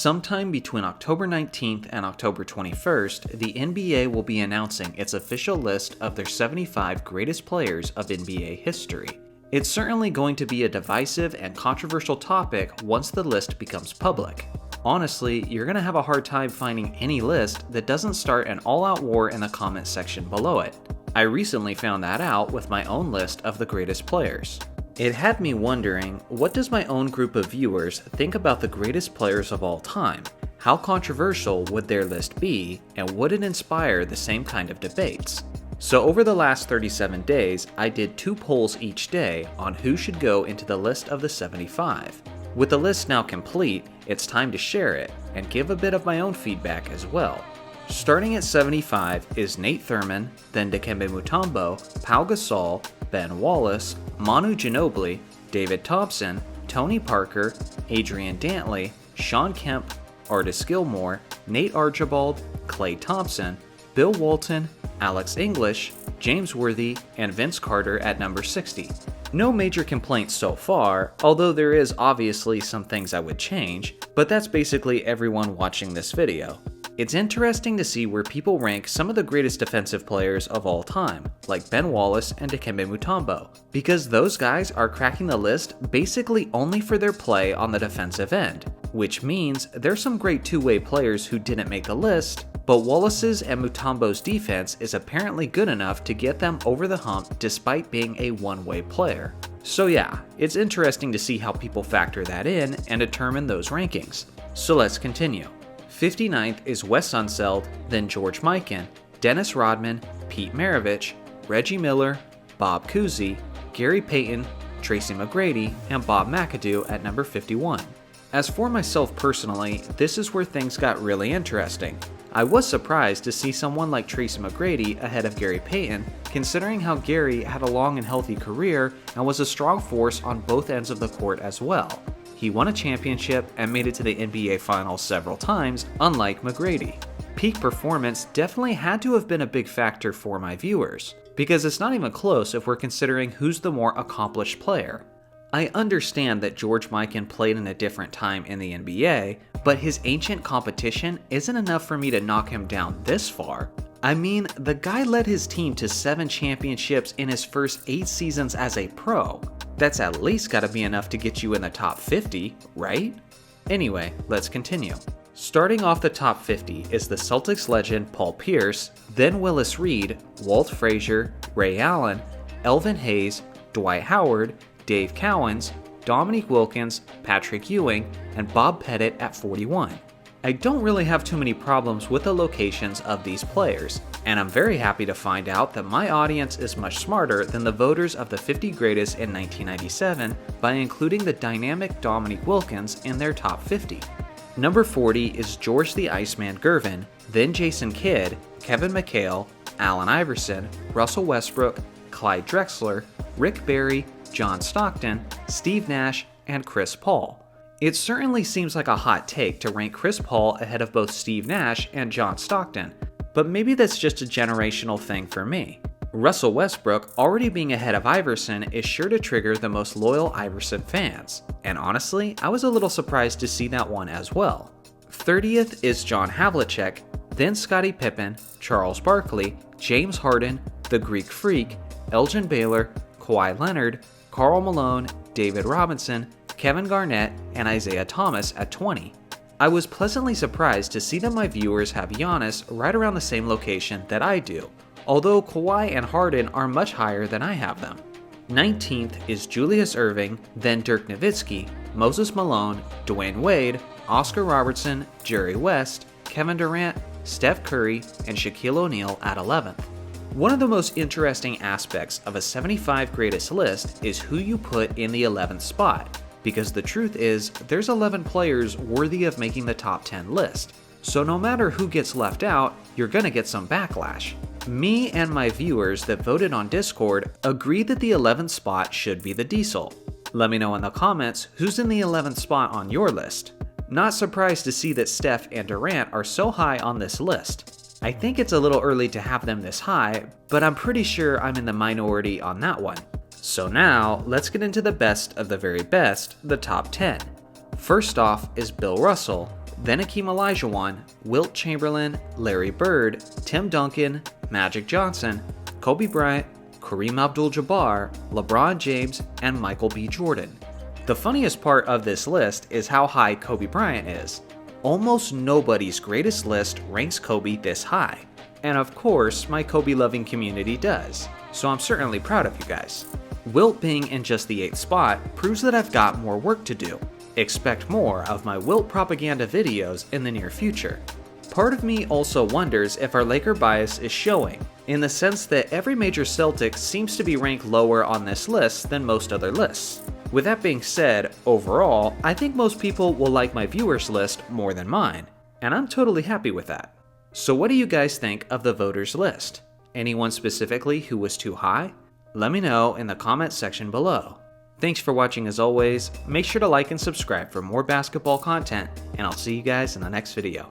Sometime between October 19th and October 21st, the NBA will be announcing its official list of their 75 greatest players of NBA history. It's certainly going to be a divisive and controversial topic once the list becomes public. Honestly, you're going to have a hard time finding any list that doesn't start an all-out war in the comment section below it. I recently found that out with my own list of the greatest players. It had me wondering, what does my own group of viewers think about the greatest players of all time? How controversial would their list be, and would it inspire the same kind of debates? So over the last 37 days, I did 2 polls each day on who should go into the list of the 75. With the list now complete, it's time to share it, and give a bit of my own feedback as well. Starting at 75 is Nate Thurmond, then Dikembe Mutombo, Pau Gasol, Ben Wallace, Manu Ginobili, David Thompson, Tony Parker, Adrian Dantley, Shawn Kemp, Artis Gilmore, Nate Archibald, Klay Thompson, Bill Walton, Alex English, James Worthy, and Vince Carter at number 60. No major complaints so far, although there is obviously some things I would change, but that's basically everyone watching this video. It's interesting to see where people rank some of the greatest defensive players of all time, like Ben Wallace and Dikembe Mutombo, because those guys are cracking the list basically only for their play on the defensive end, which means there's some great two-way players who didn't make the list, but Wallace's and Mutombo's defense is apparently good enough to get them over the hump despite being a one-way player. So yeah, it's interesting to see how people factor that in and determine those rankings. So let's continue. 59th is Wes Unseld, then George Mikan, Dennis Rodman, Pete Maravich, Reggie Miller, Bob Cousy, Gary Payton, Tracy McGrady, and Bob McAdoo at number 51. As for myself personally, this is where things got really interesting. I was surprised to see someone like Tracy McGrady ahead of Gary Payton, considering how Gary had a long and healthy career and was a strong force on both ends of the court as well. He won a championship and made it to the NBA Finals several times, unlike McGrady. Peak performance definitely had to have been a big factor for my viewers, because it's not even close if we're considering who's the more accomplished player. I understand that George Mikan played in a different time in the NBA, but his ancient competition isn't enough for me to knock him down this far. I mean, the guy led his team to 7 championships in his first 8 seasons as a pro. That's at least gotta be enough to get you in the top 50, right? Anyway, let's continue. Starting off the top 50 is the Celtics legend Paul Pierce, then Willis Reed, Walt Frazier, Ray Allen, Elvin Hayes, Dwight Howard, Dave Cowens, Dominique Wilkins, Patrick Ewing, and Bob Pettit at 41. I don't really have too many problems with the locations of these players, and I'm very happy to find out that my audience is much smarter than the voters of the 50 greatest in 1997 by including the dynamic Dominique Wilkins in their top 50. Number 40 is George the Iceman Gervin, then Jason Kidd, Kevin McHale, Allen Iverson, Russell Westbrook, Clyde Drexler, Rick Barry, John Stockton, Steve Nash, and Chris Paul. It certainly seems like a hot take to rank Chris Paul ahead of both Steve Nash and John Stockton, but maybe that's just a generational thing for me. Russell Westbrook already being ahead of Iverson is sure to trigger the most loyal Iverson fans, and honestly, I was a little surprised to see that one as well. 30th is John Havlicek, then Scottie Pippen, Charles Barkley, James Harden, the Greek Freak, Elgin Baylor, Kawhi Leonard, Karl Malone, David Robinson, Kevin Garnett, and Isaiah Thomas at 20. I was pleasantly surprised to see that my viewers have Giannis right around the same location that I do, although Kawhi and Harden are much higher than I have them. 19th is Julius Erving, then Dirk Nowitzki, Moses Malone, Dwayne Wade, Oscar Robertson, Jerry West, Kevin Durant, Steph Curry, and Shaquille O'Neal at 11th. One of the most interesting aspects of a 75 greatest list is who you put in the 11th spot, because the truth is, there's 11 players worthy of making the top 10 list. So no matter who gets left out, you're gonna get some backlash. Me and my viewers that voted on Discord agreed that the 11th spot should be the Diesel. Let me know in the comments who's in the 11th spot on your list. Not surprised to see that Steph and Durant are so high on this list. I think it's a little early to have them this high, but I'm pretty sure I'm in the minority on that one. So now, let's get into the best of the very best, the top 10. First off is Bill Russell, Then Hakeem Olajuwon, Wilt Chamberlain, Larry Bird, Tim Duncan, Magic Johnson, Kobe Bryant, Kareem Abdul-Jabbar, LeBron James, and Michael B. Jordan. The funniest part of this list is how high Kobe Bryant is. Almost nobody's greatest list ranks Kobe this high. And of course, my Kobe-loving community does, so I'm certainly proud of you guys. Wilt being in just the 8th spot proves that I've got more work to do. Expect more of my Wilt propaganda videos in the near future. Part of me also wonders if our Laker bias is showing, in the sense that every major Celtic seems to be ranked lower on this list than most other lists. With that being said, overall, I think most people will like my viewers list more than mine, and I'm totally happy with that. So what do you guys think of the voters list? Anyone specifically who was too high? Let me know in the comment section below. Thanks for watching as always, make sure to like and subscribe for more basketball content, and I'll see you guys in the next video.